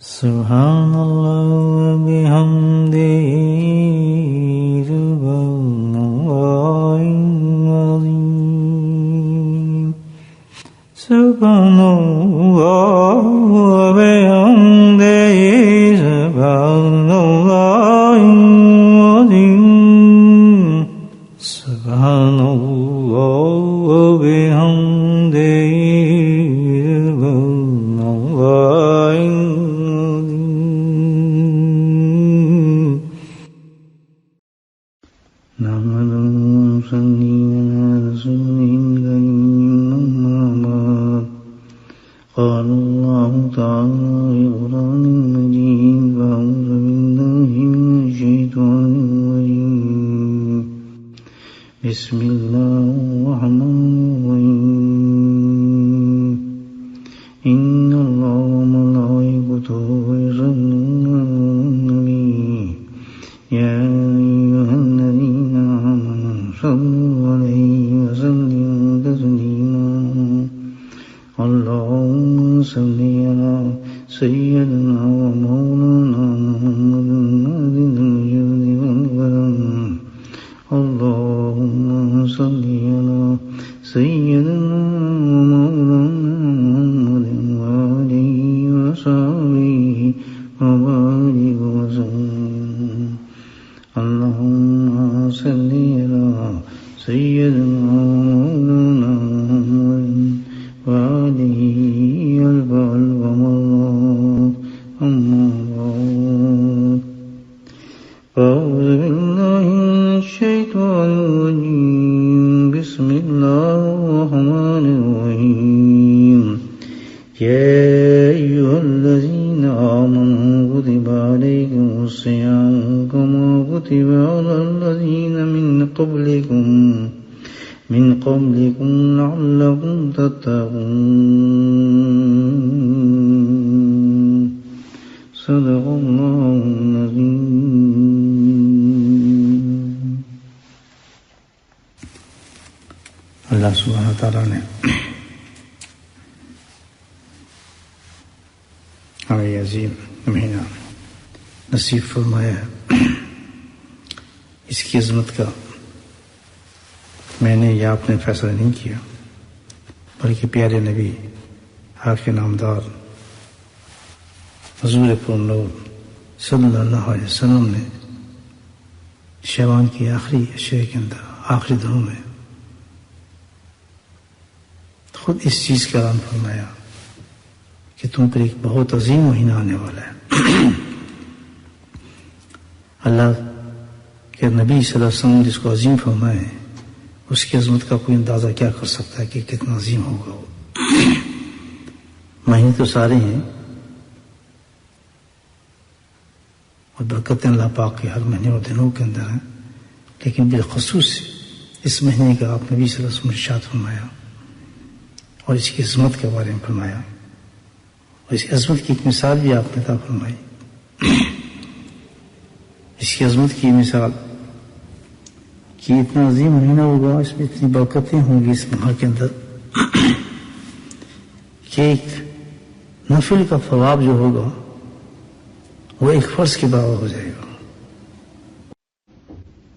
سبحان اللہ بحمدہ سبحان اللہ العظیم سبحان اللہ بحمدہ سبحان اللہ العظیم سبحان اللہ بحمدہ بسم اللہ الرحمن الرحیم ان اللہ وملائکتہ یصلون علی النبی یا ایھا الذین آمنوا صلوا علیہ وسلموا تسلیما اللہم صل علی سیدنا ومولانا محمد عظیم الجود والکرم اللهم صل على سيدنا ومولانا محمد وآله وصحبه وبارك وسلم اللهم صل على سيدنا ومولانا محمد وآله وصحبه أما بعد أعوذ بالله الشيطان الرجيم بسم الله الرحمن الرحيم يا أيها الذين آمنوا كتب عليكم الصيام كما كتب على الذين من قبلكم لعلكم تتقون صدق الله العظيم. اللہ سبحانہ تعالیٰ نے ہمیں عظیم مہینہ نصیب فرمایا ہے. اس کی عظمت کا میں نے یا آپ نے فیصلہ نہیں کیا، بلکہ پیارے نبی آپ کے نامدار حضور پرنور صلی اللہ علیہ وسلم نے شعبان کی آخری اشرے کے اندر آخری دنوں میں خود اس چیز کا اعلان فرمایا کہ تم پر ایک بہت عظیم مہینہ آنے والا ہے. اللہ کے نبی صلی اللہ علیہ وسلم جس کو عظیم فرمائے اس کی عظمت کا کوئی اندازہ کیا کر سکتا ہے کہ کتنا عظیم ہوگا وہ. مہینے تو سارے ہیں اور برکتیں اللہ پاک کے ہر مہینے اور دنوں کے اندر ہیں، لیکن بالخصوص اس مہینے کا آپ نبی صلی اللہ علیہ وسلم نے ارشاد فرمایا اور اس کی عظمت کے بارے میں فرمایا اور اس کی عظمت کی ایک مثال بھی آپ نے عطا فرمائی. اس کی عظمت کی مثال کہ اتنا عظیم مہینہ ہوگا، اس میں اتنی برکتیں ہوں گی اس ماہ کے اندر کہ ایک نفل کا ثواب جو ہوگا وہ ایک فرض کے برابر ہو جائے گا.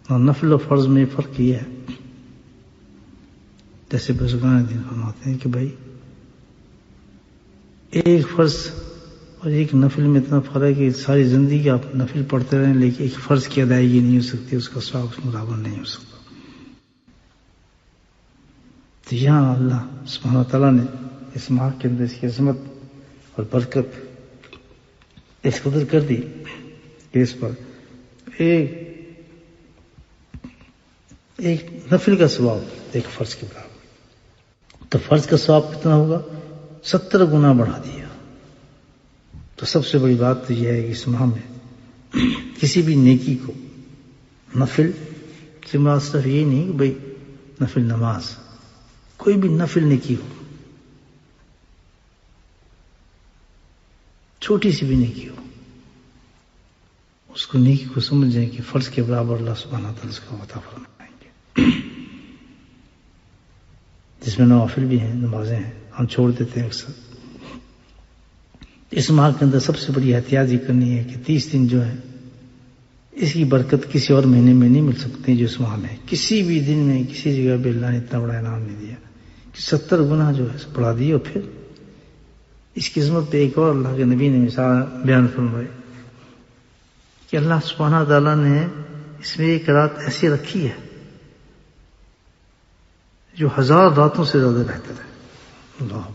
اور نفل و فرض میں فرق یہ ہے، جیسے بزرگان دین فرماتے ہیں کہ بھائی ایک فرض اور ایک نفل میں اتنا فرق ہے کہ ساری زندگی آپ نفل پڑھتے رہیں لیکن ایک فرض کی ادائیگی نہیں ہو سکتی، اس کا ثواب اس برابر نہیں ہو سکتا. تو یہاں اللہ سبحانہ تعالیٰ نے اس ماہ کے اندر اس کی عظمت اور برکت اس قدر کر دی کہ اس پر ایک نفل کا ثواب ایک فرض کے برابر. تو فرض کا ثواب کتنا ہوگا؟ 70 گنا بڑھا دیا. تو سب سے بڑی بات تو یہ ہے کہ اس ماہ میں کسی بھی نیکی کو نفل سے مراد صرف یہ نہیں کہ بھائی نفل نماز، کوئی بھی نفل نیکی ہو، چھوٹی سی بھی نیکی ہو، اس کو نیکی کو سمجھ جائیں کہ فرض کے برابر اللہ سبحانہ تعالیٰ اس کا عطا فرمائیں گے. جس میں نوافل بھی ہیں، نمازیں ہیں، ہم چھوڑ دیتے ہیں اکثر. اس ماہ کے اندر سب سے بڑی احتیاط یہ کرنی ہے کہ 30 دن جو ہے اس کی برکت کسی اور مہینے میں نہیں مل سکتی جو اس ماہ میں. کسی بھی دن میں کسی جگہ پہ اللہ نے اتنا بڑا انعام نہیں دیا کہ 70 گنا جو ہے بڑھا دیے. اور پھر اس کی عظمت پہ ایک اور اللہ کے نبی نے مثال بیان فرمائی کہ اللہ سبحانہ تعالیٰ نے اس میں ایک رات ایسی رکھی ہے جو 1000 راتوں سے زیادہ بہتر ہے. اللہ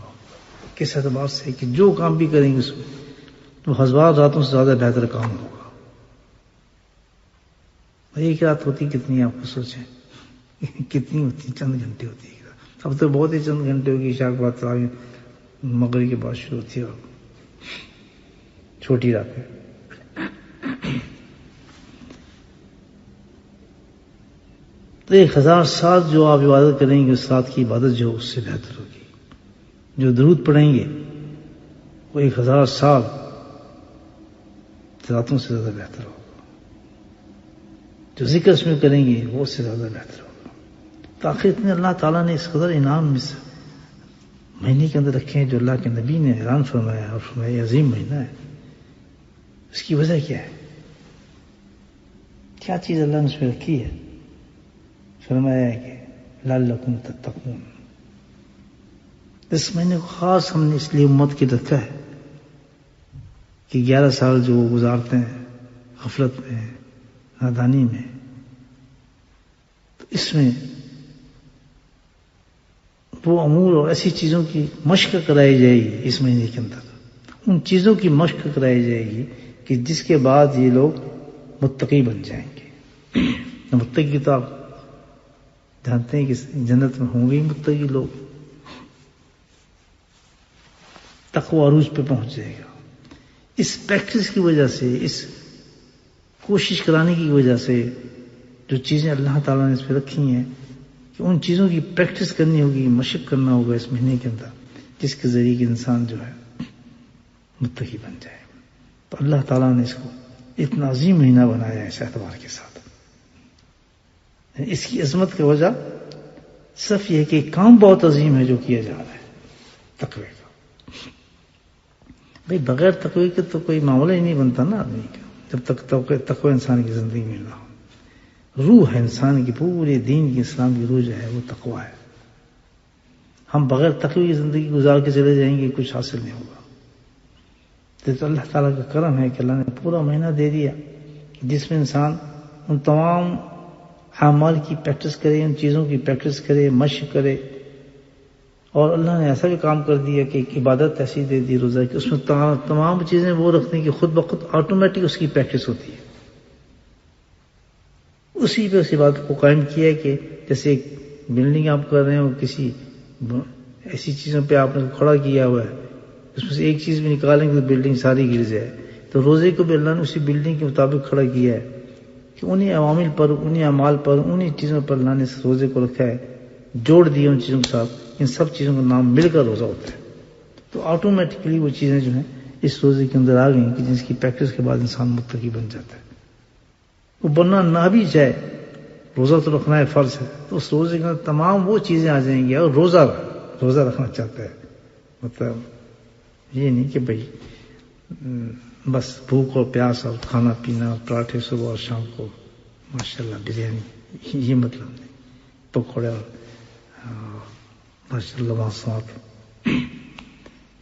کس اعتبار سے کہ جو کام بھی کریں گے اس میں تو 1000 راتوں سے زیادہ بہتر کام ہوگا. ایک رات ہوتی کتنی آپ کو سوچیں کتنی ہوتی؟ چند گھنٹے ہوتی ہے. اب تو بہت ہی چند گھنٹے ہوگی. عشاء کے بعد تراویح مغرب کے بعد شروع ہوتی ہے اور چھوٹی رات میں. تو 1000 سال جو آپ عبادت کریں گے اس رات کی عبادت جو اس سے بہتر ہوگی. جو درود پڑھیں گے وہ 1000 سال راتوں سے زیادہ بہتر ہوگا. جو ذکر اس میں کریں گے وہ اس سے زیادہ بہتر ہوگا. تاخیر اتنے اللہ تعالیٰ نے اس قدر انعام اس مہینے کے اندر رکھے ہیں جو اللہ کے نبی نے اعلان فرمایا اور فرمایا عظیم مہینہ ہے. اس کی وجہ کیا ہے؟ کیا چیز اللہ نے اس میں رکھی ہے؟ فرمایا ہے کہ لعلکم تتقون. اس مہینے کو خاص ہم نے اس لیے امت کے رکھا ہے کہ 11 سال جو وہ گزارتے ہیں غفلت میں نادانی میں، تو اس میں وہ امور اور ایسی چیزوں کی مشق کرائی جائے گی. اس مہینے کے اندر ان چیزوں کی مشق کرائی جائے گی کہ جس کے بعد یہ لوگ متقی بن جائیں گے. متقی تو آپ جانتے ہیں کہ جنت میں ہوں گے متقی لوگ. تقوی عروج پہ پہنچ جائے گا. اس پریکٹس کی وجہ سے، اس کوشش کرانے کی وجہ سے جو چیزیں اللہ تعالیٰ نے اس پہ رکھی ہیں کہ ان چیزوں کی پریکٹس کرنی ہوگی، مشق کرنا ہوگا اس مہینے کے اندر، جس کے ذریعے کہ انسان جو ہے متقی بن جائے. تو اللہ تعالیٰ نے اس کو اتنا عظیم مہینہ بنایا ہے اس اعتبار کے ساتھ. اس کی عظمت کی وجہ صرف یہ کہ کام بہت عظیم ہے جو کیا جا رہا ہے تقوی کا. بھئی بغیر تقوی کے تو کوئی معاملہ ہی نہیں بنتا نا آدمی کا، جب تک تقوی انسان کی زندگی میں نہ ہو. روح ہے انسان کی، پورے دین کی اسلام کی روح جو ہے وہ تقوی ہے. ہم بغیر تقوی کی زندگی گزار کے چلے جائیں گے کچھ حاصل نہیں ہوگا. تو اللہ تعالیٰ کا کرم ہے کہ اللہ نے پورا مہینہ دے دیا جس میں انسان ان تمام اعمال کی پریکٹس کرے، ان چیزوں کی پریکٹس کرے، مشق کرے. اور اللہ نے ایسا بھی کام کر دیا کہ ایک عبادت ایسی دے دی روزہ کہ اس میں تمام چیزیں وہ رکھنے کی خود بخود آٹومیٹک اس کی پریکٹس ہوتی ہے. اسی پہ اس عبادت کو قائم کیا ہے کہ جیسے ایک بلڈنگ آپ کر رہے ہو، کسی ایسی چیزوں پہ آپ نے کھڑا کیا ہوا ہے، اس میں سے ایک چیز بھی نکالیں گے تو بلڈنگ ساری گر جائے. تو روزے کو بھی اللہ نے اسی بلڈنگ کے مطابق کھڑا کیا ہے کہ انہیں عوامل پر، انہیں اعمال پر، انہیں چیزوں پر اللہ نے اس روزے کو رکھا ہے، جوڑ دیا ان چیزوں کے ساتھ. ان سب چیزوں کا نام مل کر روزہ ہوتا ہے. تو آٹومیٹکلی وہ چیزیں جو ہیں اس روزے کے اندر آ گئیں کہ جس کی پریکٹس کے بعد انسان متقی بن جاتا ہے. وہ بننا نہ بھی چاہے، روزہ تو رکھنا ہے فرض ہے، تو اس روزے کے اندر تمام وہ چیزیں آ جائیں گی. اور روزہ رکھنا چاہتا ہے، مطلب یہ نہیں کہ بھائی بس بھوک اور پیاس اور کھانا پینا، پراٹھے صبح اور شام کو، ماشاءاللہ بریانی، یہ مطلب نہیں، پکوڑے اور ماشاءاللہ معصومات.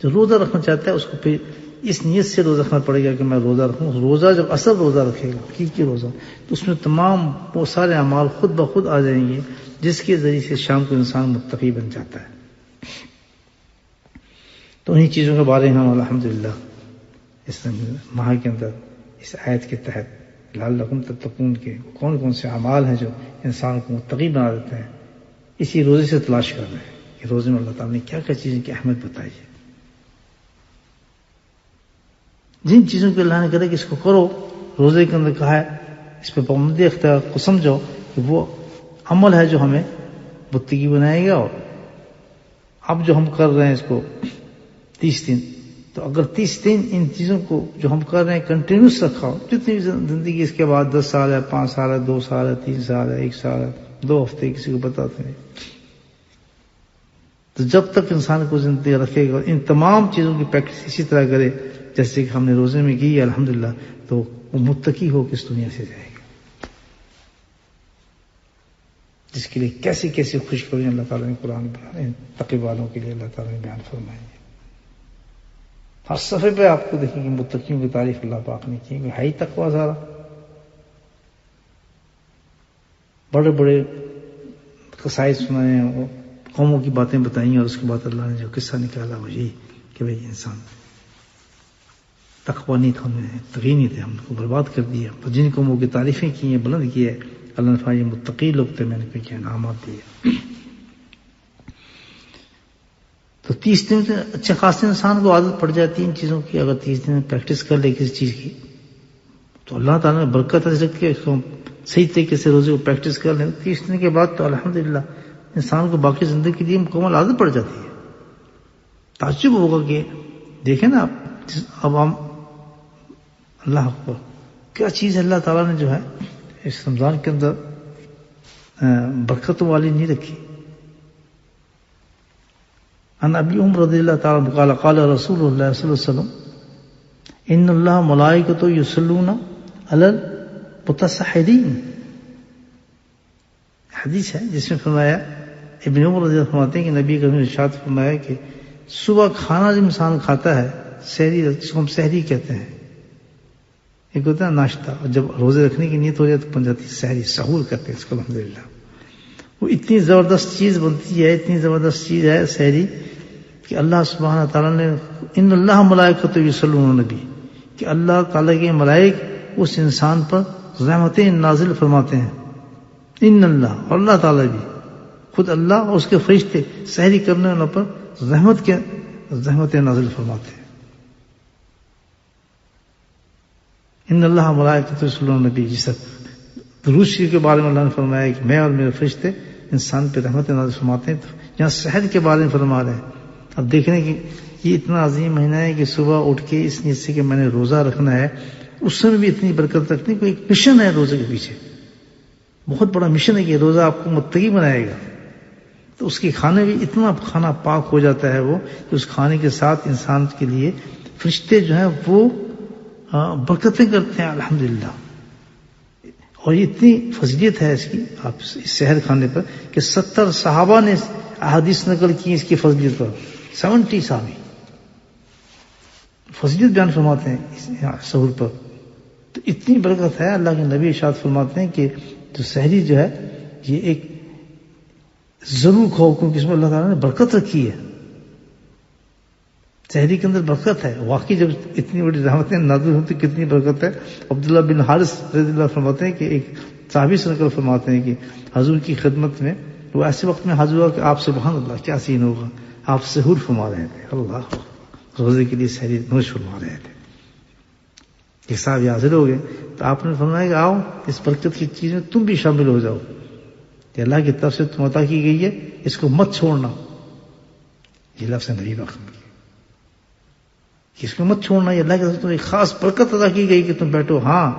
جو روزہ رکھنا چاہتا ہے اس کو پھر اس نیت سے روزہ رکھنا پڑے گا کہ میں روزہ رکھوں. روزہ جب اصل روزہ رکھے گا، حقیقی روزہ، تو اس میں تمام وہ سارے اعمال خود بخود آ جائیں گے جس کے ذریعے سے شام کو انسان متقی بن جاتا ہے. تو انہی چیزوں کے بارے میں ہم الحمدللہ اس ماہ کے اندر اس آیت کے تحت لعلکم تتقون کے کون کون سے اعمال ہیں جو انسان کو متقی بنا دیتے ہیں، اسی روزے سے تلاش کر رہے ہیں کہ روزے میں اللہ تعالیٰ نے کیا کیا چیزیں کی اہمیت بتائی ہے. جن چیزوں کو اللہ نے کہا کہ اس کو کرو، روزے کے اندر کہا ہے اس پہ پابندی اختیار کو سمجھو کہ وہ عمل ہے جو ہمیں متقی بنائے گا. اور اب جو ہم کر رہے ہیں اس کو 30 دن، تو اگر 30 دن ان چیزوں کو جو ہم کر رہے ہیں کنٹینیوس رکھا ہو، جتنی زندگی اس کے بعد 10 سال ہے، 5 سال ہے، 2 سال ہے، 3 سال ہے، 1 سال ہے، 2 ہفتے، کسی کو بتاتے نہیں، تو جب تک انسان کو زندگی رکھے گا ان تمام چیزوں کی پریکٹس اسی طرح کرے جیسے کہ ہم نے روزے میں کی الحمدللہ، تو وہ متقی ہو کے اس دنیا سے جائے گا، جس کے لیے کیسی کیسی خوشخبری اللہ تعالیٰ نے قرآن پڑھا، تقوی والوں کے لیے اللہ تعالیٰ نے بیان فرمائی ہے۔ ہر صفحے پہ آپ کو دیکھیں کہ متقیوں کی تعریف اللہ پاک نے کی، ہے ہی تقویٰ سارا۔ بڑے بڑے قصائد سنائے ہیں، قوموں کی باتیں بتائی ہیں، اور اس کے بعد اللہ نے جو قصہ نکالا وہ یہی کہ بھئی انسان تقویٰ نہیں تھا، تقی نہیں تھے، ہم کو برباد کر دیا۔ تو جن قوموں کی تعریفیں کی ہیں، بلند کی ہے، اللہ نے فرمایا یہ متقی لوگ تھے، میں نے کیا انعامات دیے۔ تو 30 دن اچھے خاصے انسان کو عادت پڑ جاتی ہے ان چیزوں کی، اگر 30 دن پریکٹس کر لے کسی چیز کی تو اللہ تعالیٰ نے برکت ایسے رکھ کے اس کو صحیح طریقے سے روزے کو پریکٹس کر لیں، 30 دن کے بعد تو الحمدللہ انسان کو باقی زندگی کے لیے مکمل عادت پڑ جاتی ہے۔ تعجب ہوگا کہ دیکھیں نا آپ، اب ہم اللہ اکبر کیا چیز ہے اللہ تعالیٰ نے جو ہے اس رمضان کے اندر برکتوں والی نہیں رکھی۔ عن ابی عمر رضی اللہ تعالیٰ عنہ قال قال رسول اللہ صلی اللہ علیہ وسلم ان اللہ ملائکۃ یصلون علی المتسحرین، حدیث ہے جس میں فرمایا، ابن عمر رضی اللہ فرماتے ہیں کہ نبی کریم نے ارشاد فرمایا کہ صبح کھانا جو انسان کھاتا ہے، سحری، جس کو ہم سحری کہتے ہیں، ایک ہوتا ہے ناشتہ، اور جب روزے رکھنے کی نیت ہو جائے تو بن جاتی ہے سحری، سحور کہتے ہیں اس کو الحمدللہ۔ وہ اتنی زبردست چیز بنتی ہے، اتنی زبردست چیز ہے سحری کہ اللہ سبحانہ تعالیٰ نے ان اللہ ملائکۃ یصلون علی النبی، کہ اللہ تعالیٰ کے ملائک اس انسان پر رحمتیں نازل فرماتے ہیں۔ ان اللہ، اور اللہ تعالیٰ بھی، خود اللہ اور اس کے فرشتے سحری کرنے والوں پر رحمتیں نازل فرماتے ہیں۔ ان اللہ ملائکۃ یصلون علی النبی، جس درود شریف کے بارے میں اللہ نے فرمایا کہ میں اور میرے فرشتے انسان پہ رحمت نازل فرماتے ہیں، تو یہاں سحر کے بارے میں فرما رہے ہیں۔ اب دیکھنے کہ یہ اتنا عظیم مہینہ ہے کہ صبح اٹھ کے اس نیت سے کہ میں نے روزہ رکھنا ہے، اس میں بھی اتنی برکت رکھنی، کوئی ایک مشن ہے روزے کے پیچھے، بہت بڑا مشن ہے کہ روزہ آپ کو متقی بنائے گا۔ تو اس کے کھانے بھی اتنا کھانا پاک ہو جاتا ہے وہ، کہ اس کھانے کے ساتھ انسان کے لیے فرشتے جو ہیں وہ برکتیں کرتے ہیں الحمدللہ۔ اور یہ اتنی فضیلت ہے اس کی، آپ اس سحر کھانے پر، کہ 70 صحابہ نے احادیث نقل کی اس کی فضیلت پر، 70 صحابی فضیلت بیان فرماتے ہیں اس سحور پر۔ تو اتنی برکت ہے، اللہ کے نبی ارشاد فرماتے ہیں کہ جو سحری جو ہے یہ ایک ضرور کھاؤ، کیونکہ اس میں اللہ تعالیٰ نے برکت رکھی ہے، سحری کے اندر برکت ہے۔ واقعی جب اتنی بڑی رحمتیں نازل ہوتی کتنی برکت ہے۔ عبداللہ بن حارث رضی اللہ فرماتے ہیں کہ ایک صحابی سے نقل فرماتے ہیں کہ حضور کی خدمت میں وہ ایسے وقت میں حاضر ہوا کہ آپ سبحان اللہ کیا سین ہوگا، آپ سحور فرما رہے تھے، اللہ روزے کے لیے سحری نوش فرما رہے تھے، کہ صاحب حاضر ہو گئے، تو آپ نے فرمایا کہ آؤ اس برکت کی چیز میں تم بھی شامل ہو جاؤ، کہ اللہ کی طرف سے تم عطا کی گئی ہے، اس کو مت چھوڑنا۔ یہ لفظ نبی وقت اس کو مت چھوڑنا، یہ اللہ کی طرف سے تمہیں خاص برکت عطا کی گئی کہ تم بیٹھو۔ ہاں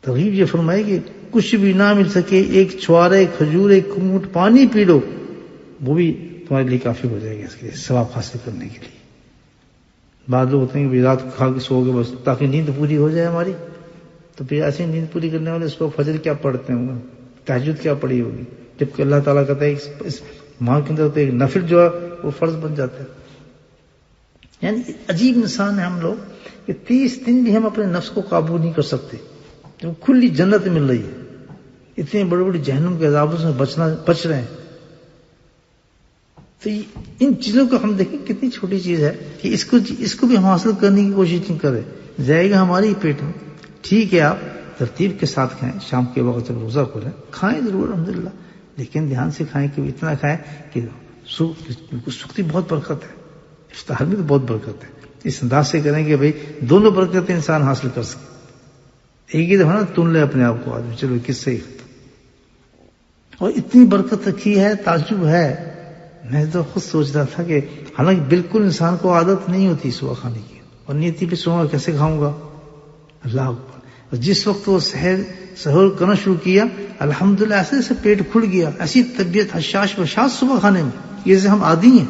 ترغیب یہ فرمائے کہ کچھ بھی نہ مل سکے، ایک چھوارا، ایک کھجور، ایک گھونٹ پانی پی لو، وہ بھی تمہارے لیے کافی ہو جائے گا اس کے لیے، ثواب حاصل کرنے کے لیے۔ بعض لوگ ہوتے ہیں کہ رات کو کھا کے سو گئے بس تاکہ نیند پوری ہو جائے ہماری، تو پھر ایسے نیند پوری کرنے والے اس کو فجر کیا پڑھتے ہوں گے، تہجد کیا پڑھی ہوگی، جبکہ اللہ تعالیٰ کہتا ہے اس ماہ کے اندر تو ایک نفل جو ہے وہ فرض بن جاتا ہے۔ یعنی عجیب انسان ہے ہم لوگ کہ 30 دن بھی ہم اپنے نفس کو قابو نہیں کر سکتے، جو کھلی جنت مل رہی ہے، اتنے بڑے بڑے جہنم کے عذابوں سے بچ رہے ہیں۔ تو ان چیزوں کو ہم دیکھیں کتنی چھوٹی چیز ہے کہ اس کو بھی ہم حاصل کرنے کی کوشش نہیں کریں، جائے گا ہمارے ہی پیٹ میں۔ ٹھیک ہے آپ ترتیب کے ساتھ کھائیں، شام کے وقت جب روزہ کھولیں کھائیں ضرور الحمدللہ، لیکن دھیان سے کھائیں کہ اتنا کھائیں کہ سختی بہت برکت ہے، افطار میں تو بہت برکت ہے، اس انداز سے کریں کہ بھئی دونوں برکتیں انسان حاصل کر سکے۔ ایک ہی دفعہ نا تن لے اپنے آپ کو آدمی، چلو کس سے ہی ختم۔ اور اتنی برکت رکھی ہے، تعجب ہے۔ میں تو خود سوچ رہا تھا کہ حالانکہ بالکل انسان کو عادت نہیں ہوتی صبح کھانے کی، اور نیتی پہ صبح کیسے کھاؤں گا، اللہ اکبر۔ اور جس وقت وہ سحور کرنا شروع کیا الحمدللہ ایسے سے پیٹ کھل گیا، ایسی طبیعت حشاش بشاش صبح کھانے میں، یہ سے ہم عادی ہیں۔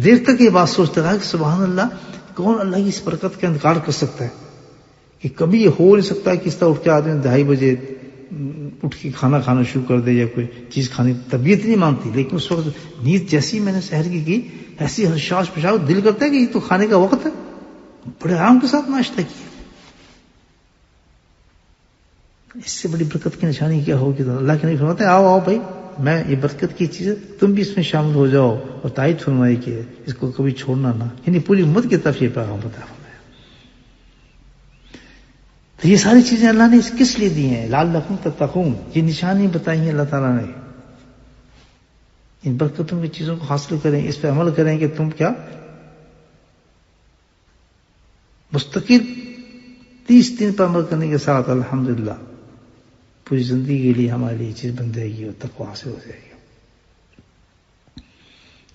دیر تک یہ بات سوچتا رہا کہ سبحان اللہ، کون اللہ کی اس برکت کا انکار کر سکتا ہے؟ کہ کبھی یہ ہو نہیں سکتا کہ اس طرح اٹھ کے آدمی 2:30 بجے اٹھ کے کھانا کھانا شروع کر دے یا کوئی چیز کھانے کی طبیعت نہیں مانتی، لیکن اس وقت نیند جیسی میں نے سحر کی ایسی حشاش پشاش دل کرتا ہے کہ یہ تو کھانے کا وقت ہے، بڑے آرام کے ساتھ ناشتہ کیا۔ اس سے بڑی برکت کی نشانی کیا ہوگی؟ تو اللہ کے نبی فرماتے ہیں آؤ بھائی، میں یہ برکت کی چیز ہے، تم بھی اس میں شامل ہو جاؤ، اور تائید فرمائی کہ اس کو کبھی چھوڑنا نہ، یعنی پوری امت کی طرف یہ پیغام بتا فرمایا۔ تو یہ ساری چیزیں اللہ نے کس لیے دی ہیں؟ لعلکم تتقون، یہ نشانی بتائی ہیں اللہ تعالیٰ نے، ان برکتوں کی چیزوں کو حاصل کریں، اس پہ عمل کریں کہ تم کیا مستقل 30 دن پر عمل کرنے کے ساتھ الحمدللہ پوری زندگی کے لیے ہمارے لیے یہ چیز بن جائے گی اور تقویٰ حاصل ہو جائے گی۔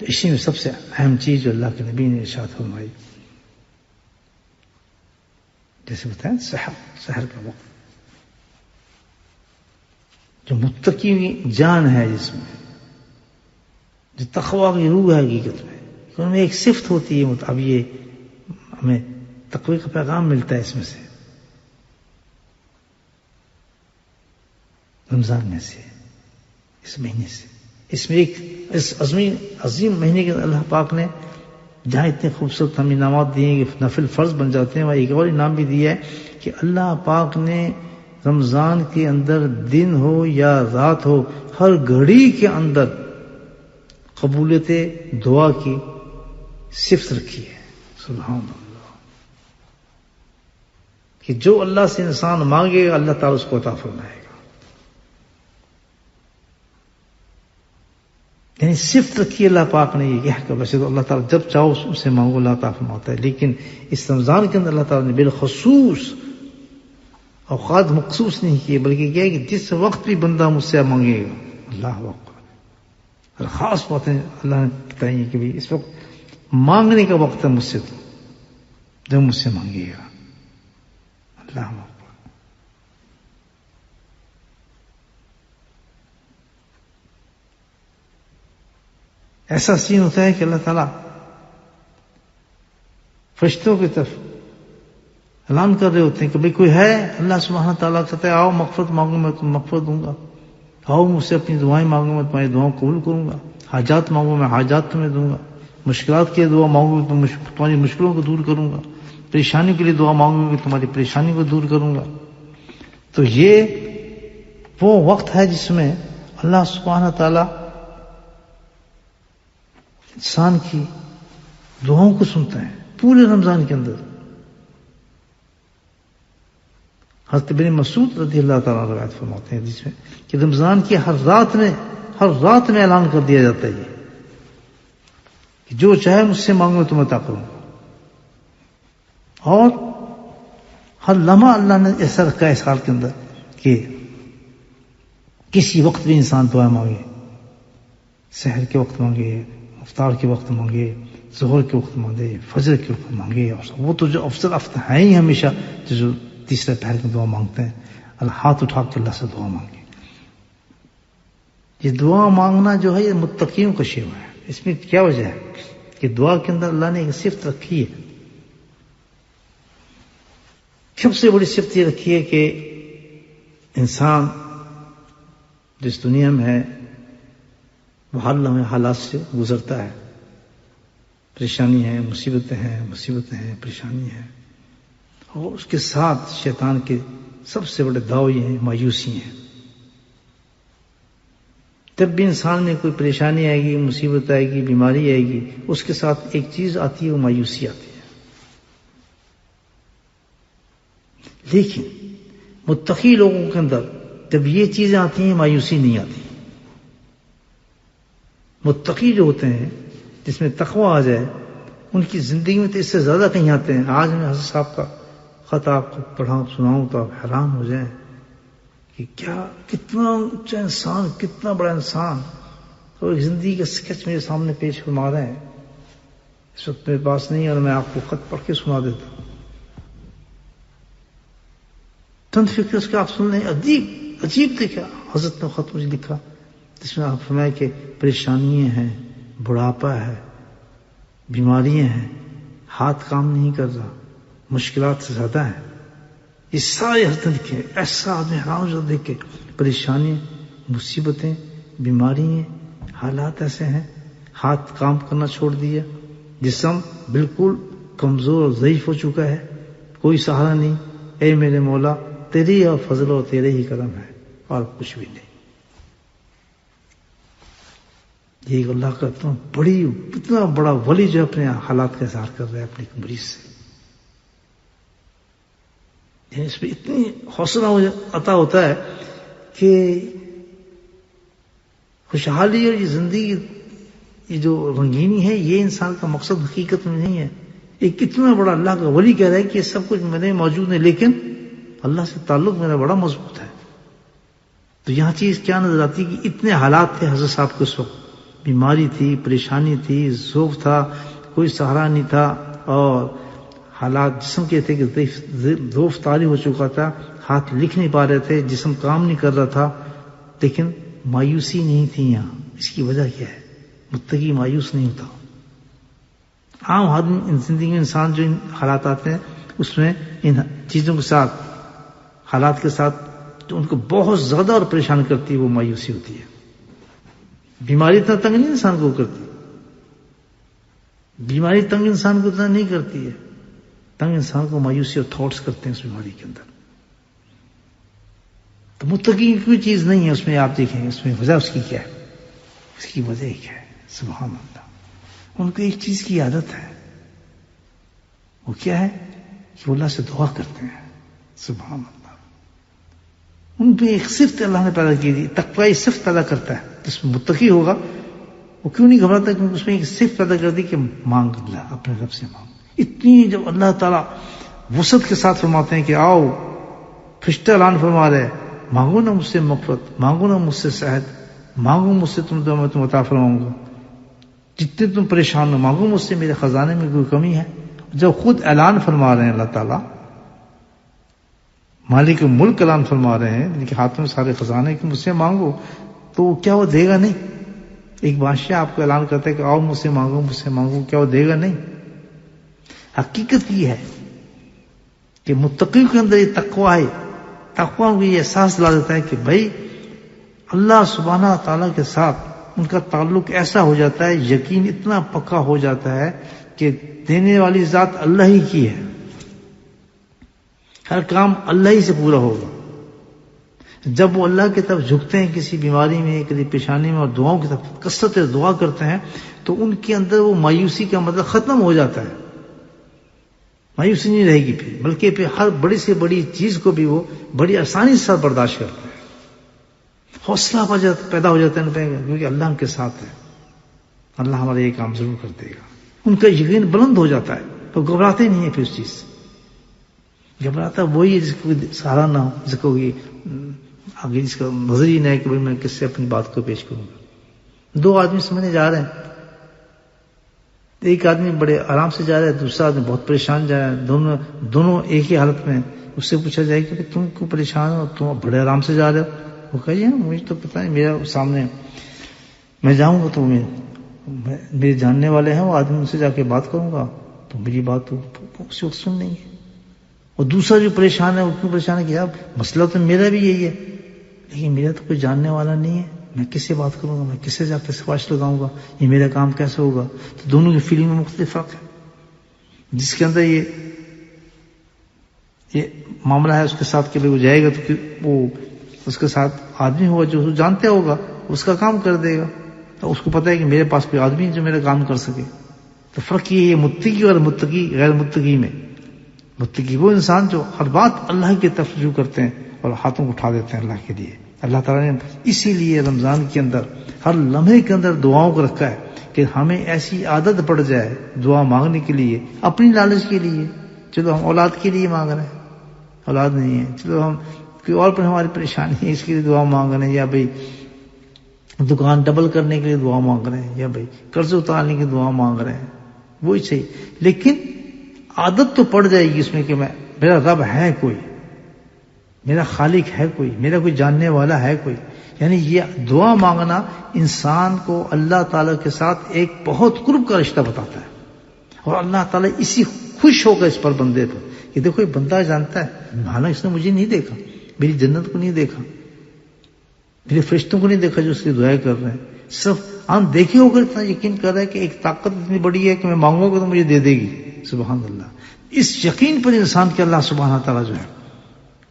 تو اسی میں سب سے اہم چیز جو اللہ کے نبی نے ارشاد فرمائی، جیسے بتائیں سحر کا وقت، جو متقی کی جان ہے، جس میں جو تقویٰ کی روح ہے حقیقت میں، ان میں ایک صفت ہوتی ہے، اب یہ ہمیں تقوی کا پیغام ملتا ہے اس میں سے، رمضان میں سے، اس مہینے سے، اس میں ایک اس عظیم مہینے کے اللہ پاک نے جہاں اتنے خوبصورت ہم انعامات دیے ہیں کہ نفل فرض بن جاتے ہیں، وہاں ایک اور انعام بھی دیا ہے کہ اللہ پاک نے رمضان کے اندر دن ہو یا رات ہو، ہر گھڑی کے اندر قبولیت دعا کی صفت رکھی ہے۔ سبحان اللہ، کہ جو اللہ سے انسان مانگے گا اللہ تعالیٰ اس کو عطا فرمائے گا، یعنی صفت رکھی اللہ پاک نے یہ کہ ویسے تو اللہ تعالیٰ جب چاہو اس سے مانگو اللہ تعالیٰ فرماتا ہے، لیکن اس رمضان کے اندر اللہ تعالیٰ نے بالخصوص اوقات مخصوص نہیں کیے، بلکہ کیا ہے کہ جس وقت بھی بندہ مجھ سے مانگے گا، اللہ اکبر، اور خاص باتیں اللہ نے بتائی ہیں کہ بھی اس وقت مانگنے کا وقت ہے مجھ سے، تو جب مجھ سے مانگے گا، اللہ اکبر۔ ایسا سین ہوتا ہے کہ اللہ تعالیٰ فرشتوں کی طرف اعلان کر رہے ہوتے ہیں کہ بھئی کوئی ہے، اللہ سبحانہ تعالیٰ کہتا ہے آؤ مغفرت مانگو میں تم مغفرت دوں گا، آؤ مجھ سے اپنی دعائیں مانگو میں تمہاری دعاؤں قبول کروں گا، حاجات مانگو میں حاجات تمہیں دوں گا، مشکلات کے لیے دعا مانگو میں تمہاری مشکلوں کو دور کروں گا، پریشانی کے لیے دعا مانگو میں تمہاری پریشانی کو دور کروں گا۔ تو یہ وہ وقت ہے جس میں اللہ سبحانہ تعالیٰ انسان کی دعاؤں کو سنتا ہے پورے رمضان کے اندر۔ حضرت ابن مسعود رضی اللہ تعالیٰ عنہ روایت فرماتے ہیں جس میں کہ رمضان کی ہر رات میں اعلان کر دیا جاتا ہے یہ کہ جو چاہے مجھ سے مانگو میں تمہیں عطا کروں گا، اور ہر لمحہ اللہ نے ایسا رکھا ہے اس حال کے اندر کہ کسی وقت بھی انسان دعا مانگے، سحر کے وقت مانگے، افطار کے وقت مانگے، ظہر کے وقت مانگے، فجر کے وقت مانگے، اور وہ تو جو افضل ہیں ہی ہمیشہ جو تیسرے پہر میں دعا مانگتے ہیں، اللہ ہاتھ اٹھا کے اللہ سے دعا مانگے۔ یہ دعا مانگنا جو ہے یہ متقیوں کا شیوا ہے۔ اس میں کیا وجہ ہے کہ دعا کے اندر اللہ نے ایک صفت رکھی ہے، سب سے بڑی صفت یہ رکھی ہے کہ انسان جس دنیا میں ہے وہ ہر لمحے حالات سے گزرتا ہے، پریشانی ہے، مصیبتیں ہیں، پریشانی ہے، اور اس کے ساتھ شیطان کے سب سے بڑے داؤ یہ ہیں مایوسی ہیں۔ جب بھی انسان میں کوئی پریشانی آئے گی، مصیبت آئے گی، بیماری آئے گی، اس کے ساتھ ایک چیز آتی ہے، وہ مایوسی آتی ہے۔ لیکن متقی لوگوں کے اندر جب یہ چیزیں آتی ہیں مایوسی نہیں آتی۔ متقی جو ہوتے ہیں جس میں تقویٰ آ جائے، ان کی زندگی میں تو اس سے زیادہ کہیں آتے ہیں۔ آج میں حضرت صاحب کا خط آپ کو پڑھاؤں سناؤں تو آپ حیران ہو جائیں کہ کتنا اونچا انسان، کتنا بڑا انسان، اور ایک زندگی کا سکیچ میرے سامنے پیش فرما رہے ہیں۔ اس وقت میرے پاس نہیں، اور میں آپ کو خط پڑھ کے سنا دیتا ہوں۔ چند فکر اس کے آپ سن لیں، عجیب دیکھا حضرت نے خط مجھے لکھا جس میں آپ فرمائے کہ پریشانیاں ہیں، بڑھاپا ہے، بیماریاں ہیں، ہاتھ کام نہیں کر رہا، مشکلات سے زیادہ ہیں، یہ سارے حسن لکھے. ایسا آدمی حیران ہو جاتا دیکھ کے. پریشانیاں، مصیبتیں، بیماریاں، حالات ایسے ہیں، ہاتھ کام کرنا چھوڑ دیا، جسم بالکل کمزور اور ضعیف ہو چکا ہے، کوئی سہارا نہیں. اے میرے مولا، تیری اور فضل اور تیرے ہی کرم ہے اور کچھ بھی نہیں. یہ اللہ کا اتنا بڑا ولی جو اپنے حالات کا اظہار کر رہا ہے اپنے مریض سے. اس پہ اتنی حوصلہ عطا ہوتا ہے کہ خوشحالی اور یہ زندگی، یہ جو رنگینی ہے، یہ انسان کا مقصد حقیقت میں نہیں ہے. ایک کتنا بڑا اللہ کا ولی کہہ رہا ہے کہ یہ سب کچھ میرے موجود ہے، لیکن اللہ سے تعلق میرا بڑا مضبوط ہے. تو یہاں چیز کیا نظر آتی کہ اتنے حالات تھے حضرت صاحب کے اس وقت. بیماری تھی، پریشانی تھی، ذوق تھا، کوئی سہارا نہیں تھا، اور حالات جسم کے تھے کہ ضعف طاری ہو چکا تھا، ہاتھ لکھ نہیں پا رہے تھے، جسم کام نہیں کر رہا تھا. لیکن مایوسی نہیں تھی یہاں. اس کی وجہ کیا ہے؟ متقی مایوس نہیں ہوتا. عام آدمی زندگی میں انسان جو ان حالات آتے ہیں اس میں ان چیزوں کے ساتھ، حالات کے ساتھ جو ان کو بہت زیادہ اور پریشان کرتی ہے وہ مایوسی ہوتی ہے. بیماری اتنا تنگ نہیں انسان کو کرتی، بیماری تنگ انسان کو اتنا نہیں کرتی ہے، تنگ انسان کو مایوسی اور تھاٹس کرتے ہیں اس بیماری کے اندر. تو متقی کوئی چیز نہیں ہے اس میں. آپ دیکھیں اس میں وجہ اس کی کیا ہے؟ اس کی وجہ کیا ہے؟ سبحان اللہ. ان کو ایک چیز کی عادت ہے، وہ کیا ہے کہ وہ اللہ سے دعا کرتے ہیں. سبحان اللہ. ان پہ ایک صفت اللہ نے پیدا کی تھی، تقوی صفت پیدا کرتا ہے. جس میں متقی ہوگا وہ کیوں نہیں گھبراتا؟ کیونکہ اس میں ایک صفت پیدا کر دی کہ مانگ اللہ، اپنے رب سے مانگ. اتنی جب اللہ تعالیٰ وسعت کے ساتھ فرماتے ہیں کہ آؤ، فرشتہ اعلان فرما رہے، مانگو نا مجھ سے مغفرت، مانگو نا مجھ سے صحت، مانگو مجھ سے میں تم عطا فرماؤں گا. جتنے تم پریشان ہو مانگو مجھ سے، میرے خزانے میں کوئی کمی ہے. جب خود اعلان فرما رہے ہیں اللہ تعالیٰ، مالک ملک اعلان فرما رہے ہیں جن کے ہاتھوں میں سارے خزانے کہ مجھ سے مانگو، تو کیا وہ دے گا نہیں؟ ایک بادشاہ آپ کو اعلان کرتا ہے کہ آؤ مجھ سے مانگو، مجھ سے مانگو، کیا وہ دے گا نہیں؟ حقیقت یہ ہے کہ متقی کے اندر یہ تقویٰ ہے. تقویٰ کو یہ احساس لا دیتا ہے کہ بھائی اللہ سبحانہ تعالیٰ کے ساتھ ان کا تعلق ایسا ہو جاتا ہے، یقین اتنا پکا ہو جاتا ہے کہ دینے والی ذات اللہ ہی کی ہے، ہر کام اللہ ہی سے پورا ہوگا. جب وہ اللہ کی طرف جھکتے ہیں کسی بیماری میں، کسی پریشانی میں، اور دعاؤں کی طرف کثرت دعا کرتے ہیں، تو ان کے اندر وہ مایوسی کا مطلب ختم ہو جاتا ہے. مایوسی نہیں رہے گی پھر، بلکہ پھر ہر بڑی سے بڑی چیز کو بھی وہ بڑی آسانی سے برداشت کرتے ہیں. حوصلہ پیدا ہو جاتا ہے کیونکہ اللہ ان کے ساتھ ہے، اللہ ہمارا یہ کام ضرور کر دے گا. ان کا یقین بلند ہو جاتا ہے، تو گھبراتے نہیں ہیں پھر اس چیز سے. گھبراتا وہی ہے جس کو سہارا نہ ہو، جس کو آگے جس کا نظر ہی نہ ہے کہ میں کس سے اپنی بات کو پیش کروں گا. دو آدمی سمجھنے جا رہے ہیں، ایک آدمی بڑے آرام سے جا رہا ہے، دوسرا آدمی بہت پریشان جا رہا ہے. دونوں ایک ہی حالت میں. اس سے پوچھا جائے کہ تم کیوں پریشان ہو، تم بڑے آرام سے جا رہے ہو؟ وہ کہیے مجھے تو پتہ نہیں، میرا سامنے میں جاؤں گا تو میرے جاننے والے ہیں، وہ آدمی ان سے جا کے بات کروں گا تو میری بات تو اس وقت سن لیں گے. اور دوسرا جو پریشان ہے وہ کیوں پریشان ہے کہ یار مسئلہ تو میرا بھی یہی ہے، لیکن میرا تو کوئی جاننے والا نہیں ہے، میں کس سے بات کروں گا، میں کس سے جا کے سفارش لگاؤں گا، یہ میرا کام کیسے ہوگا؟ تو دونوں کی فیلنگ میں مختلف فرق ہے. جس کے اندر یہ معاملہ ہے اس کے ساتھ کہ وہ جائے گا تو وہ اس کے ساتھ آدمی ہوگا جو جانتے ہوگا، اس کا کام کر دے گا. تو اس کو پتہ ہے کہ میرے پاس کوئی آدمی جو میرا کام کر سکے. تو فرق یہ ہے متقی اور متقی غیر متقی میں. متقی وہ انسان جو ہر بات اللہ کی طرف رجوع کرتے ہیں اور ہاتھوں کو اٹھا دیتے ہیں اللہ کے لیے. اللہ تعالیٰ نے اسی لیے رمضان کے اندر ہر لمحے کے اندر دعاؤں کو رکھا ہے کہ ہمیں ایسی عادت پڑ جائے دعا مانگنے کے لیے، اپنی لالچ کے لیے. چلو ہم اولاد کے لیے مانگ رہے ہیں، اولاد نہیں ہے، چلو ہم کوئی اور پر ہماری پریشانی ہے اس کے لیے دعا مانگ رہے ہیں، یا بھائی دکان ڈبل کرنے کے لیے دعا مانگ رہے ہیں، یا بھائی قرض اتارنے کی دعا مانگ رہے ہیں، وہی صحیح. لیکن عادت تو پڑ جائے گی اس میں کہ میرا رب ہے کوئی، میرا خالق ہے کوئی، میرا کوئی جاننے والا ہے کوئی. یعنی یہ دعا مانگنا انسان کو اللہ تعالیٰ کے ساتھ ایک بہت قرب کا رشتہ بتاتا ہے. اور اللہ تعالیٰ اسی خوش ہوگا اس پر بندے پر کہ دیکھو یہ بندہ جانتا ہے حالانکہ اس نے مجھے نہیں دیکھا، میری جنت کو نہیں دیکھا، میرے فرشتوں کو نہیں دیکھا جو اس کی دعائیں کر رہے ہیں، صرف آن دیکھے ہو کر اتنا یقین کر رہا ہے کہ ایک طاقت اتنی بڑی ہے کہ میں مانگوں گا تو مجھے دے دے گی. سبحان اللہ. اس یقین پر انسان کے اللہ سبحانہ تعالیٰ جو ہے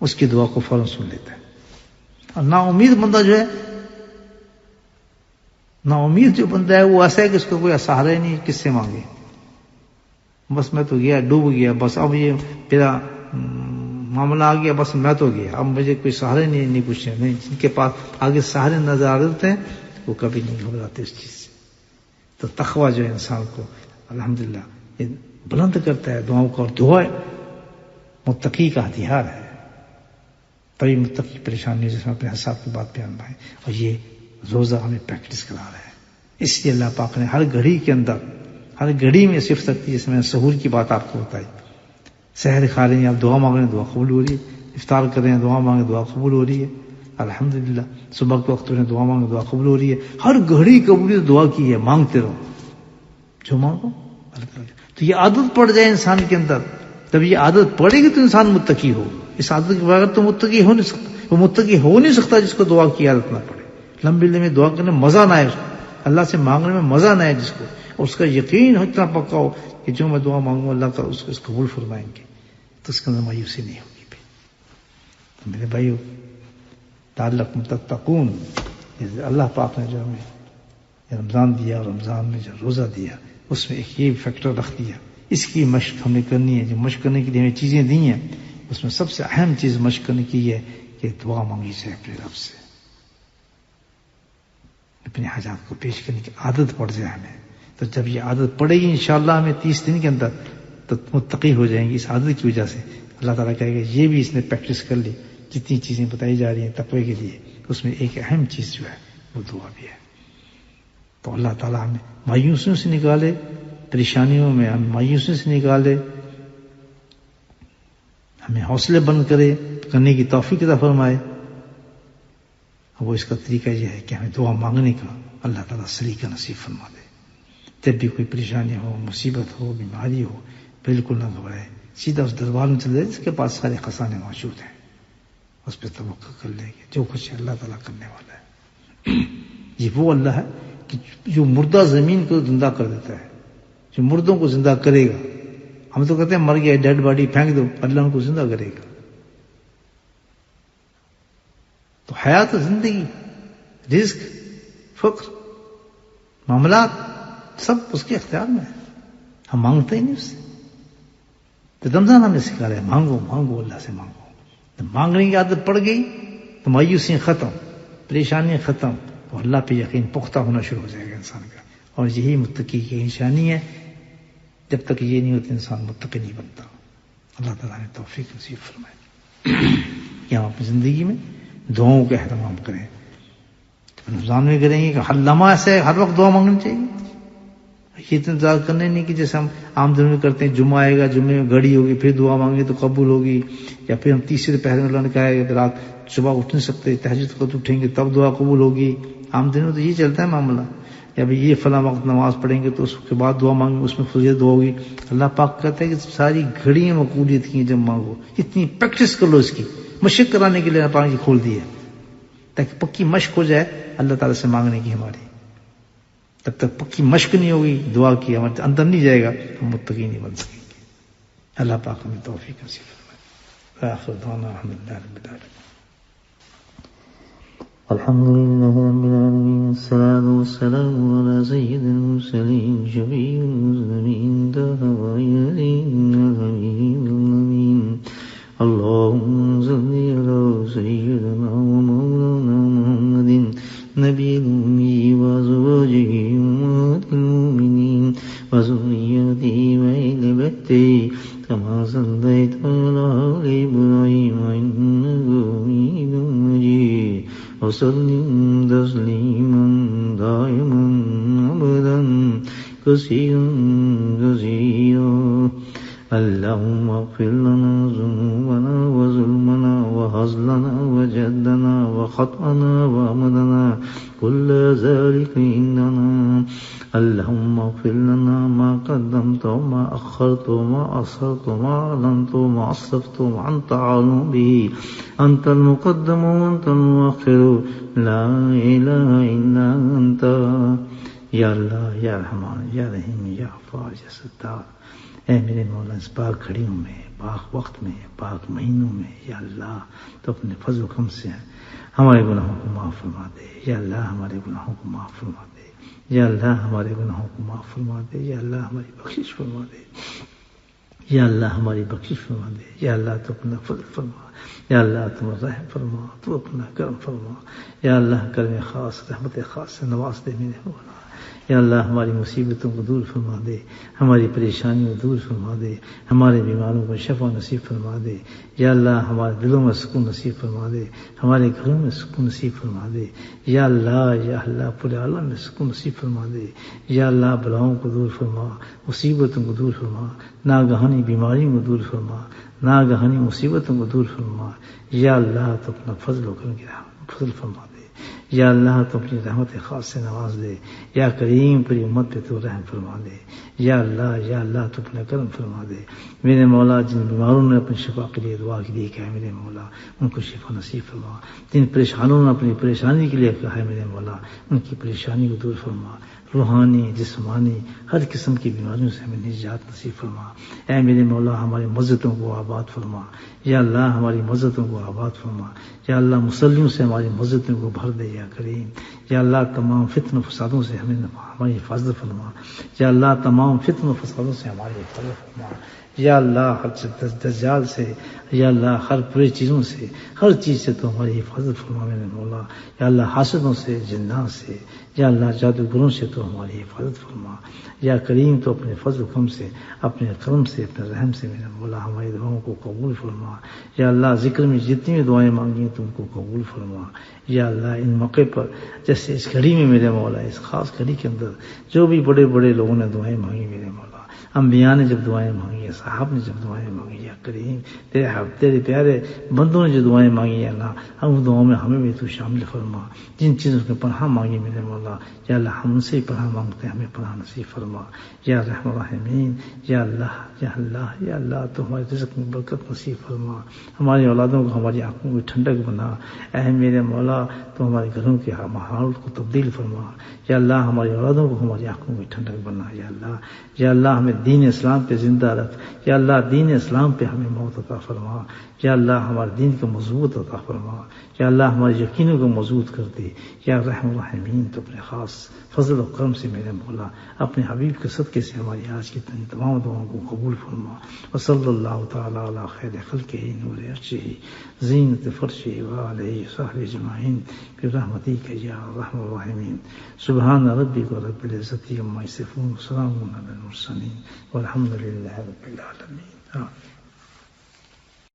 اس کی دعا کو فوراً سن لیتا ہے. اور نا امید بندہ جو ہے، نا امید جو بندہ ہے وہ ایسا ہے کہ اس کو کوئی سہارا ہی نہیں، کس سے مانگے، بس میں تو گیا، ڈوب گیا، بس اب یہ میرا معاملہ آ گیا، بس میں تو گیا، اب مجھے کوئی سہارے نہیں پوچھے. نہیں، جن کے پاس آگے سہارے نظر آ رہے ہوتے ہیں وہ کبھی نہیں گھبراتے اس چیز سے. تو تقویٰ جو ہے انسان کو الحمدللہ یہ بلند کرتا ہے دعاؤں کا، اور دعا متقی کا ہتھیار ہے. تبھی متقی پریشانی، جس میں اپنے حساب کی بات بیان بھائی، اور یہ روزہ ہمیں پریکٹس کرا رہا ہے. اس لیے اللہ پاک نے ہر گھڑی کے اندر، ہر گھڑی میں صرف تک جس میں سحور کی بات آپ کو بتائی، سحر کھا رہے ہیں آپ، دعا مانگ رہے ہیں، دعا قبول ہو رہی ہے. افطار کر رہے ہیں، دعا مانگیں، دعا قبول ہو رہی ہے الحمدللہ. صبح کے وقت میں دعا مانگیں، دعا قبول ہو رہی ہے. ہر گھڑی قبولیت دعا کی ہے. مانگتے رہو، جو مانگو. تو یہ عادت پڑ جائے انسان کے اندر، جب یہ عادت پڑے گی تو انسان متقی ہو. اس عادت کے بغیر تو متقی ہو نہیں سکتا. وہ متقی ہو نہیں سکتا جس کو دعا کی عادت نہ پڑے. لمبی لمبی دعا کرنے میں مزہ نہ آئے، اس کو اللہ سے مانگنے میں مزہ نہ آئے جس کو، اور اس کا یقین اتنا پکا ہو کہ جو میں دعا مانگوں اللہ تعالیٰ اس کو قبول فرمائیں گے، تو اس کے اندر مایوسی نہیں ہوگی. تو میرے بھائیو، تعلق متقون، اللہ پاک نے جو ہمیں رمضان دیا اور رمضان میں جو روزہ دیا اس میں ایک یہ فیکٹر رکھ دیا. اس کی مشق ہمیں کرنی ہے. جو مشق کرنے کے لیے ہمیں چیزیں دی ہیں اس میں سب سے اہم چیز مشق کرنے کی ہے کہ دعا مانگی جائے اپنے رب سے، اپنے حاجات کو پیش کرنے کی عادت پڑ جائے ہمیں. تو جب یہ عادت پڑے گی انشاءاللہ ہمیں 30 دن کے اندر تو متقی ہو جائیں گی. اس عادت کی وجہ سے اللہ تعالیٰ کہے گا یہ بھی اس نے پریکٹس کر لی. جتنی چیزیں بتائی جا رہی ہیں تقوی کے لیے اس میں ایک اہم چیز جو ہے وہ دعا بھی ہے. تو اللہ تعالیٰ ہمیں مایوسیوں سے نکالے، پریشانیوں میں ہمیں مایوسیوں سے نکالے، ہمیں حوصلے بند کرنے کی توفیق عطا فرمائے. وہ اس کا طریقہ یہ ہے کہ ہمیں دعا مانگنے کا اللہ تعالیٰ سلیقہ نصیب فرما دے. جب بھی کوئی پریشانی ہو، مصیبت ہو، بیماری ہو، بالکل نہ گھبرائے، سیدھا اس دربار میں چلے جائے جس کے پاس سارے خزانے موجود ہیں، اس پہ توقع کر لے گے. جو کچھ اللہ تعالیٰ کرنے والا ہے. یہ وہ اللہ ہے کہ جو مردہ زمین کو زندہ کر دیتا ہے، جو مردوں کو زندہ کرے گا. ہم تو کہتے ہیں مر گیا ڈیڈ باڈی پھینک دو، اللہ ان کو زندہ کرے گا. تو حیات، زندگی، رزق، فقر، معاملات سب اس کے اختیار میں ہے. ہم مانگتے ہی نہیں اس سے. تو رمضان ہمیں سکھا رہے ہیں مانگو مانگو، اللہ سے مانگو. جب مانگنے کی عادت پڑ گئی تو مایوسیاں ختم، پریشانیاں ختم، اور اللہ پہ یقین پختہ ہونا شروع ہو جائے گا انسان کا. اور یہی متقی کی نشانی ہے. جب تک یہ نہیں ہوتا انسان متقی نہیں بنتا. اللہ تعالیٰ نے توفیق نصیب فرمائے کہ ہم اپنی زندگی میں دعاؤں کا اہتمام کریں. رمضان میں کریں گے کہ ہر لمحہ ایسے ہر وقت دعا مانگنی چاہیے. یہ انتظار کرنے نہیں کہ جیسے ہم عام دنوں میں کرتے ہیں، جمعہ آئے گا، جمعے میں گھڑی ہوگی، پھر دعا مانگے تو قبول ہوگی، یا پھر ہم تیسرے پہر میں اللہ نے کہا ہے کہ رات صبح اٹھ نہیں سکتے، تہجد کو اٹھیں گے تب دعا قبول ہوگی. عام دنوں میں تو یہ چلتا ہے معاملہ. یا بھی یہ فلاں وقت نماز پڑھیں گے تو اس کے بعد دعا مانگیں گے، اس میں فضیلت دعا ہوگی. اللہ پاک کہتا ہے کہ ساری گھڑیاں مقبولیت کی ہیں جب مانگو. اتنی پریکٹس کر لو، اس کی مشق کرانے کے لیے اللہ پاک نے کھول دی ہے تاکہ پکی مشق ہو جائے اللہ تعالیٰ سے مانگنے کی ہماری. تب تک پکی مشق نہیں ہوگی دعا کی، ہمارے اندر نہیں جائے گا، ہم متقی نہیں بن سکیں گے. اللہ پاک ہمیں توفیق نصیب فرمائے. آخر دعوانا الحمدللہ رب العالمین. الحمد لله رب العالمين، الصلاة والسلام على سيد المرسلين شفيع المذنبين داعين الحبيب الأمين. اللهم صل على سيدنا ومولانا محمد نبي الأمي وأزواجه أمهات المؤمنين وذريته وأهل بيته كما صليت على آل إبراهيم إنك حميد مجيد. وسلم تسليما دائما أبدا كثيرا كثيرا. اللهم اغفر لنا ذنوبنا وظلمنا وهزلنا وجدنا وخطأنا وأمدنا كل ذلك عندنا اللهم اغفر لنا ما قدمت وما أخرت وما أسررت وما أعلنت وما أسرفت وما أنت عالم به أنت المقدم وأنت المؤخر لا إله إلا أنت یا اللہ یا رحمان یا رحیم یا غفار یا ستار. اے میرے مولا اس پاک گھڑیوں میں، پاک وقت میں، پاک مہینوں میں یا اللہ تو اپنے فضل و کرم سے ہمارے گناہوں کو معاف فرما دے. یا اللہ ہمارے گناہوں کو معاف فرما دے. یا اللہ ہمارے گناہوں کو معاف فرما دے. یا اللہ ہماری بخشش فرما دے. یا اللہ ہماری بخشش فرما دے. یا اللہ تو اپنا فضل فرما. یا اللہ تم رحم فرما، تو اپنا کرم فرما. یا اللہ کرم خاص رحمت خاص سے نواز دے میرے مولا. یا اللہ ہماری مصیبتوں کو دور فرما دے، ہماری پریشانیوں کو دور فرما دے، ہمارے بیماروں کو شفا نصیب فرما دے. یا اللہ ہمارے دلوں میں سکون نصیب فرما دے، ہمارے گھروں میں سکون نصیب فرما دے. یا اللہ پورے عالم میں سکون نصیب فرما دے. یا اللہ بلاؤں کو دور فرما، مصیبتوں کو دور فرما، ناگہانی بیماریوں کو دور فرما، ناگہانی مصیبتوں کو دور فرما. یا اللہ تو اپنا فضل و کرم کی فضل فرما دے. یا اللہ تو اپنی رحمت خاص سے نواز دے. یا کریم پوری امت پہ تو رحم فرما دے. یا اللہ تو اپنا کرم فرما دے. میرے مولا جن بیماروں نے اپنی شفا کے لیے دعا کے لیے کہا ہے میرے مولا ان کو شفا نصیب فرما. جن پریشانوں نے اپنی پریشانی کے لیے کہا ہے میرے مولا ان کی پریشانی کو دور فرما. روحانی جسمانی ہر قسم کی بیماریوں سے ہمیں نجات نصیب فرما. اے میرے مولا ہماری مسجدوں کو آباد فرما. یا اللہ ہماری مسجدوں کو آباد فرما. یا اللہ مصلیوں سے ہماری مسجدوں کو بھر دے یا کریم. یا اللہ تمام فتن و فسادوں سے ہماری حفاظت فرما. یا اللہ تمام فتن و فسادوں سے ہماری حفاظت فرما. یا اللہ ہر دجال سے، یا اللہ ہر بری چیزوں سے، ہر چیز سے تو ہماری حفاظت فرما میرے مولا. یا اللہ حاسدوں سے، جنات سے، یا اللہ جادوگروں سے تو ہماری حفاظت فرما. یا کریم تو اپنے فضل و کرم سے، اپنے کرم سے، اپنے رحم سے میرے مولا ہماری دعاؤں کو قبول فرما. یا اللہ ذکر میں جتنی بھی دعائیں مانگی ہیں تم کو قبول فرما. یا اللہ ان موقع پر جیسے اس گھڑی میں میرے مولا اس خاص گھڑی کے اندر جو بھی بڑے بڑے لوگوں نے دعائیں مانگی میرے مولا، انبیاء نے جب دعائیں مانگی، صحابہ نے جب دعائیں مانگی، یا کریم تیرے پیارے بندوں نے جو دعائیں مانگی یا اللہ ہم دعاؤں میں ہمیں بھی تو شامل فرما. جن چیزوں کی پناہ مانگی میرے مولا یا اللہ ہم ان سے ہی پناہ مانگتے ہیں، ہمیں پناہ نصیب فرما. یا رحم الرحمین یا اللہ تو ہمارے رزق میں برکت نصیب فرما. ہماری اولادوں کو ہماری آنکھوں کو ٹھنڈک بنا. اے میرے مولا تو ہمارے گھروں کے ماحول کو تبدیل فرما. یا اللہ ہماری اولادوں کو ہماری آنکھوں میں ٹھنڈک بنا. یا اللہ ہمیں دین اسلام پہ زندہ رکھ. یا اللہ دین اسلام پہ ہمیں موت عطا فرما. یا اللہ ہمارے دین کو مضبوط عطا فرما. یا اللہ ہمارے یقینوں کو مضبوط کر دے. یا رحم الرحمین تو اپنے خاص فضل و کرم سے میرے مولا اپنے حبیب کے صدقے سے ہماری آج کی تمام دعاؤں کو قبول فرما. وصلی اللہ تعالی علی خیر خلقہ نور عرشہ زینت فرشہ وآلہ وصحبہ اجمعین برحمتک یا ارحم الراحمین. سبحان ربک رب العزت عما یصفون وسلام علی المرسلین والحمد للہ رب العالمین.